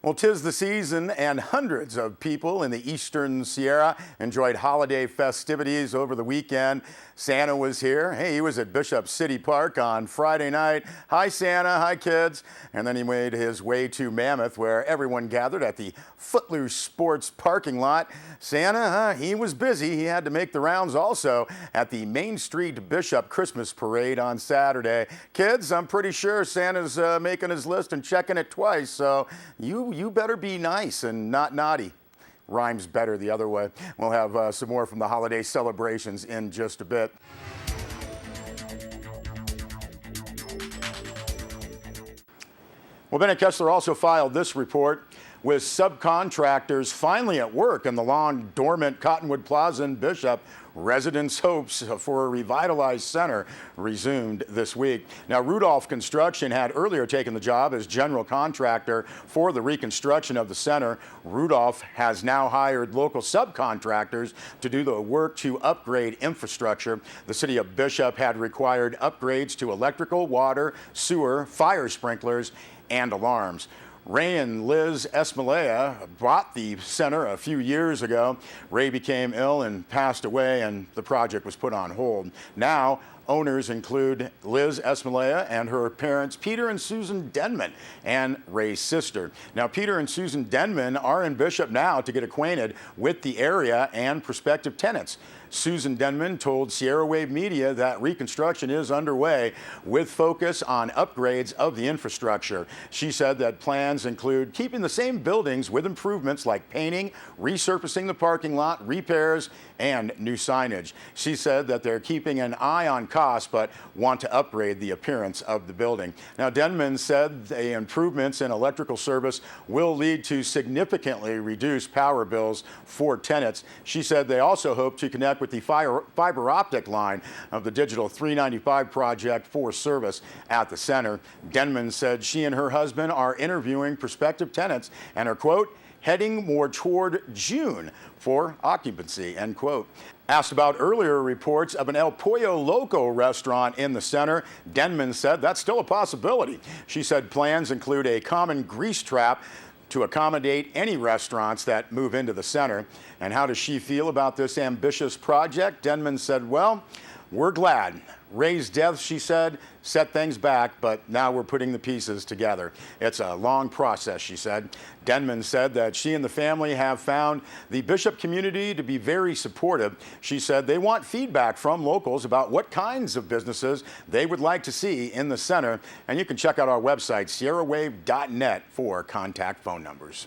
Well, 'tis the season, and hundreds of people in the Eastern Sierra enjoyed holiday festivities over the weekend. Santa was here. Hey, he was at Bishop City Park on Friday night. Hi, Santa. Hi, kids. And then he made his way to Mammoth, where everyone gathered at the Footloose Sports parking lot. Santa, he was busy. He had to make the rounds also at the Main Street Bishop Christmas Parade on Saturday. Kids, I'm pretty sure Santa's making his list and checking it twice, so you better be nice and not naughty. Rhymes better the other way. We'll have some more from the holiday celebrations in just a bit. Well, Bennett Kessler also filed this report. With subcontractors finally at work in the long dormant Cottonwood Plaza in Bishop, residents' hopes for a revitalized center resumed this week. Now, Rudolph Construction had earlier taken the job as general contractor for the reconstruction of the center. Rudolph has now hired local subcontractors to do the work to upgrade infrastructure. The city of Bishop had required upgrades to electrical, water, sewer, fire sprinklers, and alarms. Ray and Liz Esmalea bought the center a few years ago. Ray became ill and passed away, and the project was put on hold. Now, owners include Liz Esmalea and her parents, Peter and Susan Denman, and Ray's sister. Now, Peter and Susan Denman are in Bishop now to get acquainted with the area and prospective tenants. Susan Denman told Sierra Wave Media that reconstruction is underway with focus on upgrades of the infrastructure. She said that plans include keeping the same buildings with improvements like painting, resurfacing the parking lot, repairs, and new signage. She said that they're keeping an eye on cost but want to upgrade the appearance of the building. Now, Denman said the improvements in electrical service will lead to significantly reduced power bills for tenants. She said they also hope to connect with the fiber optic line of the Digital 395 project for service at the center. Denman said she and her husband are interviewing prospective tenants and are, quote, heading more toward June for occupancy, end quote. Asked about earlier reports of an El Pollo Loco restaurant in the center, Denman said that's still a possibility. She said plans include a common grease trap to accommodate any restaurants that move into the center. And how does she feel about this ambitious project? Denman said, well, we're glad. Ray's death, she said, set things back, but now we're putting the pieces together. It's a long process, she said. Denman said that she and the family have found the Bishop community to be very supportive. She said they want feedback from locals about what kinds of businesses they would like to see in the center. And you can check out our website, sierrawave.net, for contact phone numbers.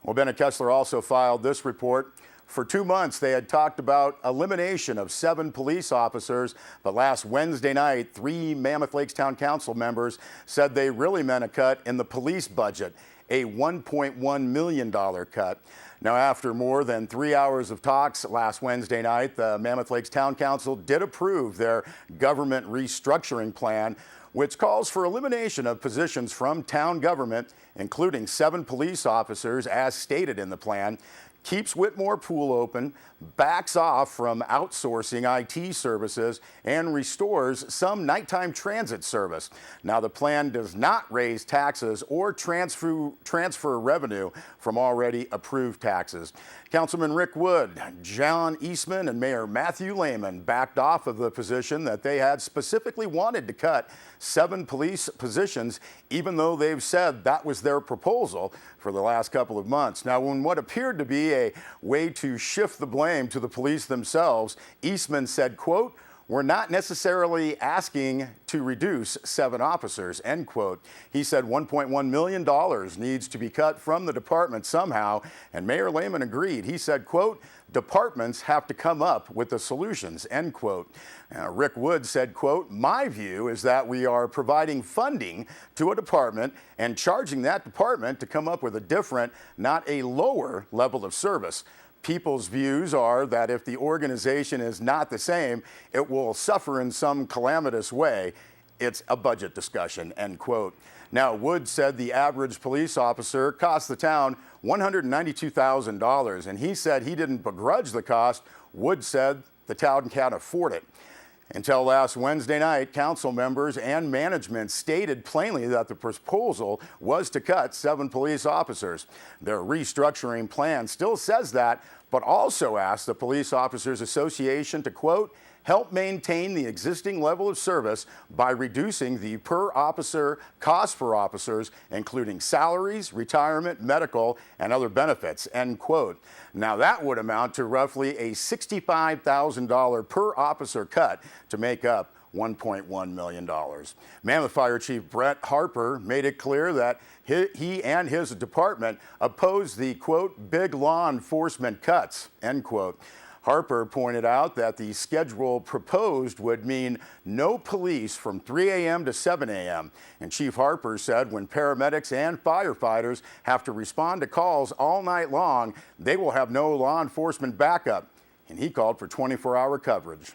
Well, Bennett Kessler also filed this report. For 2 months, they had talked about elimination of 7 police officers, but last Wednesday night, 3 Mammoth Lakes Town Council members said they really meant a cut in the police budget, a $1.1 million cut. Now, after more than 3 hours of talks last Wednesday night, the Mammoth Lakes Town Council did approve their government restructuring plan, which calls for elimination of positions from town government, including 7 police officers as stated in the plan, keeps Whitmore Pool open, backs off from outsourcing IT services, and restores some nighttime transit service. Now, the plan does not raise taxes or transfer revenue from already approved taxes. Councilman Rick Wood, John Eastman, and Mayor Matthew Lehman backed off of the position that they had specifically wanted to cut 7 police positions, even though they've said that was their proposal for the last couple of months. Now, when what appeared to be a way to shift the blame to the police themselves, Eastman said, quote, we're not necessarily asking to reduce 7 officers, end quote. He said $1.1 million needs to be cut from the department somehow, and Mayor Lehman agreed. He said, quote, departments have to come up with the solutions, end quote. Rick Wood said, quote, my view is that we are providing funding to a department and charging that department to come up with a different, not a lower level of service. People's views are that if the organization is not the same, it will suffer in some calamitous way. It's a budget discussion, end quote. Now, Wood said the average police officer cost the town $192,000, and he said he didn't begrudge the cost. Wood said the town can't afford it. Until last Wednesday night, council members and management stated plainly that the proposal was to cut 7 police officers. Their restructuring plan still says that, but also asked the Police Officers Association to, quote, help maintain the existing level of service by reducing the per officer cost for officers, including salaries, retirement, medical, and other benefits, end quote. Now that would amount to roughly a $65,000 per officer cut to make up $1.1 million. Mammoth Fire Chief Brett Harper made it clear that he and his department oppose the, quote, big law enforcement cuts, end quote. Harper pointed out that the schedule proposed would mean no police from 3 a.m. to 7 a.m. And Chief Harper said when paramedics and firefighters have to respond to calls all night long, they will have no law enforcement backup. And he called for 24-hour coverage.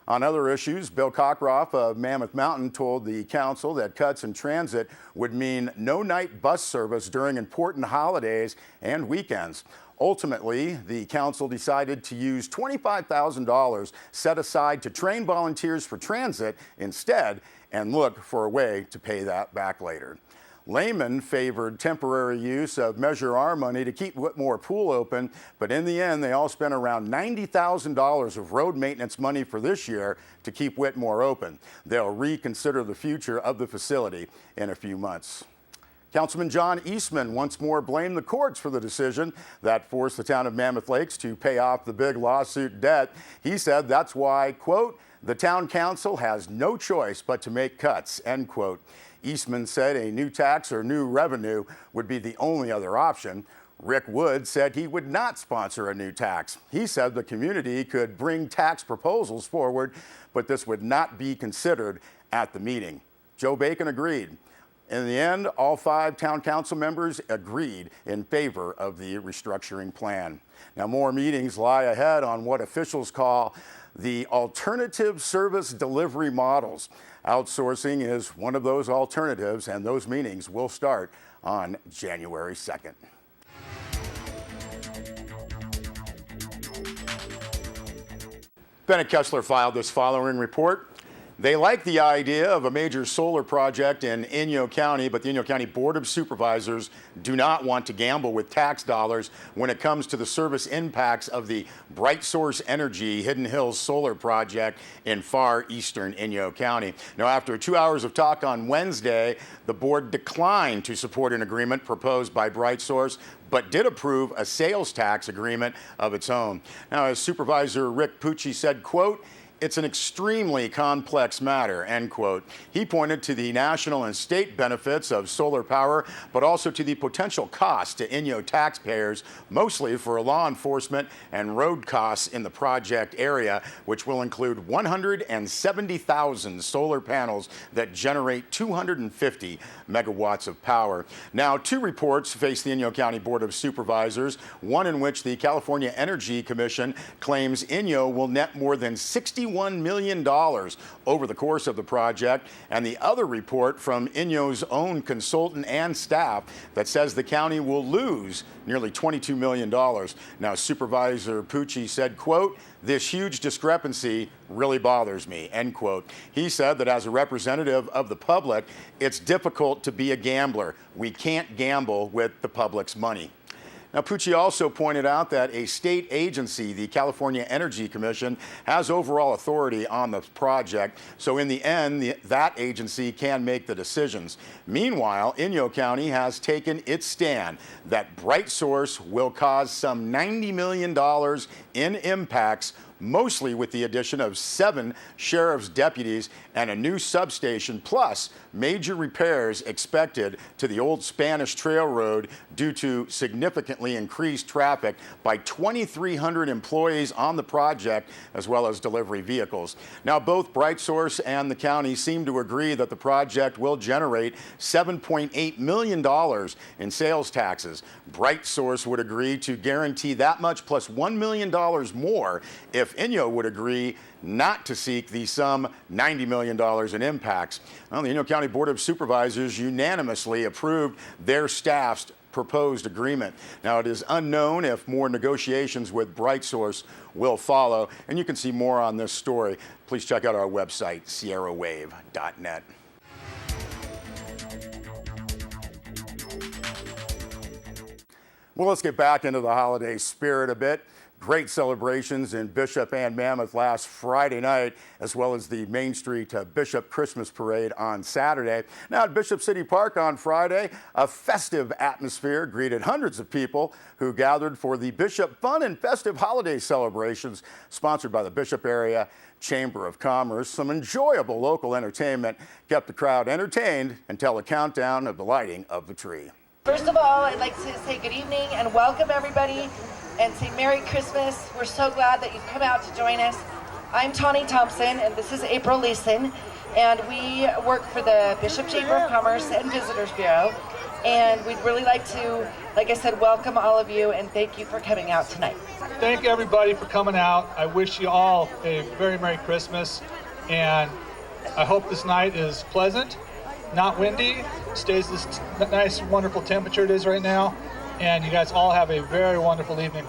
On other issues, Bill Cockroft of Mammoth Mountain told the council that cuts in transit would mean no night bus service during important holidays and weekends. Ultimately, the council decided to use $25,000 set aside to train volunteers for transit instead and look for a way to pay that back later. Layman favored temporary use of Measure R money to keep Whitmore Pool open, but in the end, they all spent around $90,000 of road maintenance money for this year to keep Whitmore open. They'll reconsider the future of the facility in a few months. Councilman John Eastman once more blamed the courts for the decision that forced the town of Mammoth Lakes to pay off the big lawsuit debt. He said that's why, quote, the town council has no choice but to make cuts, end quote. Eastman said a new tax or new revenue would be the only other option. Rick Wood said he would not sponsor a new tax. He said the community could bring tax proposals forward, but this would not be considered at the meeting. Joe Bacon agreed. In the end, all 5 town council members agreed in favor of the restructuring plan. Now, more meetings lie ahead on what officials call the alternative service delivery models. Outsourcing is one of those alternatives, and those meetings will start on January 2nd. Bennett Kessler filed this following report. They like the idea of a major solar project in Inyo County, but the Inyo County Board of Supervisors do not want to gamble with tax dollars when it comes to the service impacts of the Bright Source Energy Hidden Hills solar project in far eastern Inyo County. Now, after 2 hours of talk on Wednesday, the board declined to support an agreement proposed by Bright Source, but did approve a sales tax agreement of its own. Now, as Supervisor Rick Pucci said, quote, it's an extremely complex matter, end quote. He pointed to the national and state benefits of solar power, but also to the potential cost to Inyo taxpayers, mostly for law enforcement and road costs in the project area, which will include 170,000 solar panels that generate 250 megawatts of power. Now, 2 reports face the Inyo County Board of Supervisors, one in which the California Energy Commission claims Inyo will net more than $61 million over the course of the project, and the other report from Inyo's own consultant and staff that says the county will lose nearly $22 million. Now, Supervisor Pucci said, quote, this huge discrepancy really bothers me, end quote. He said that as a representative of the public, it's difficult to be a gambler. We can't gamble with the public's money. Now, Pucci also pointed out that a state agency, the California Energy Commission, has overall authority on the project, so in the end, that agency can make the decisions. Meanwhile, Inyo County has taken its stand that Bright Source will cause some $90 million in impacts, mostly with the addition of 7 sheriff's deputies and a new substation, plus major repairs expected to the old Spanish Trail Road due to significantly increased traffic by 2,300 employees on the project, as well as delivery vehicles. Now, both Bright Source and the county seem to agree that the project will generate $7.8 million in sales taxes. Bright Source would agree to guarantee that much plus $1 million more if Inyo would agree not to seek the sum $90 million in impacts. Well, the Inyo County Board of Supervisors unanimously approved their staff's proposed agreement. Now, it is unknown if more negotiations with BrightSource will follow, and you can see more on this story. Please check out our website, sierrawave.net. Well, let's get back into the holiday spirit a bit. Great celebrations in Bishop and Mammoth last Friday night, as well as the Main Street Bishop Christmas Parade on Saturday. Now at Bishop City Park on Friday, a festive atmosphere greeted hundreds of people who gathered for the Bishop Fun and Festive Holiday celebrations sponsored by the Bishop Area Chamber of Commerce. Some enjoyable local entertainment kept the crowd entertained until the countdown of the lighting of the tree. First of all, I'd like to say good evening and welcome everybody and say Merry Christmas. We're so glad that you've come out to join us. I'm Tawny Thompson and this is April Leeson, and we work for the Bishop Chamber of Commerce and Visitors Bureau, and we'd really like to, like I said, welcome all of you and thank you for coming out tonight. Thank everybody for coming out. I wish you all a very Merry Christmas, and I hope this night is pleasant, not windy, stays this nice, wonderful temperature it is right now, and you guys all have a very wonderful evening.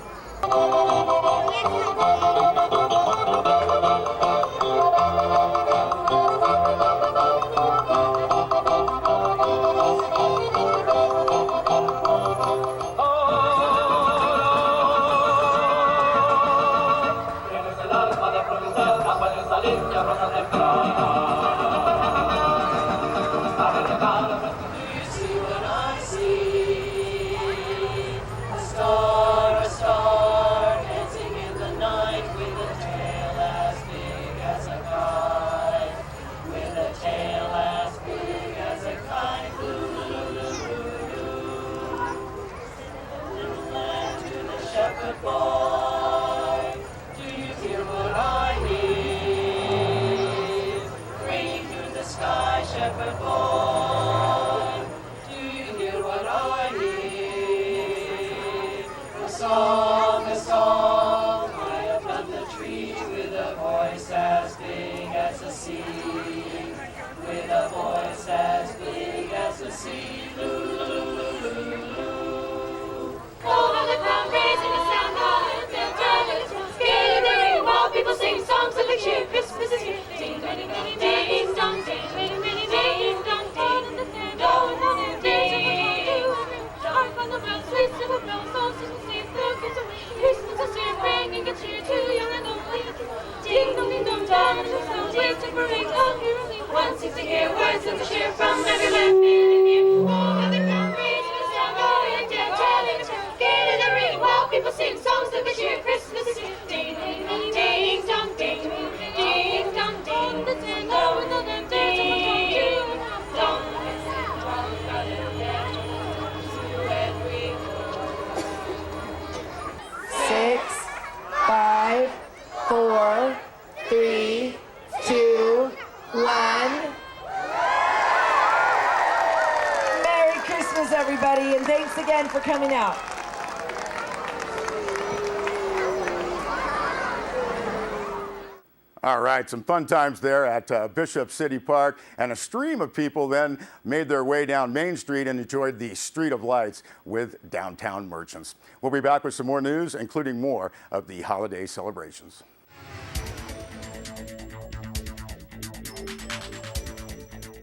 Everybody, and thanks again for coming out. All right, some fun times there at Bishop City Park, and a stream of people then made their way down Main Street and enjoyed the Street of Lights with downtown merchants. We'll be back with some more news, including more of the holiday celebrations.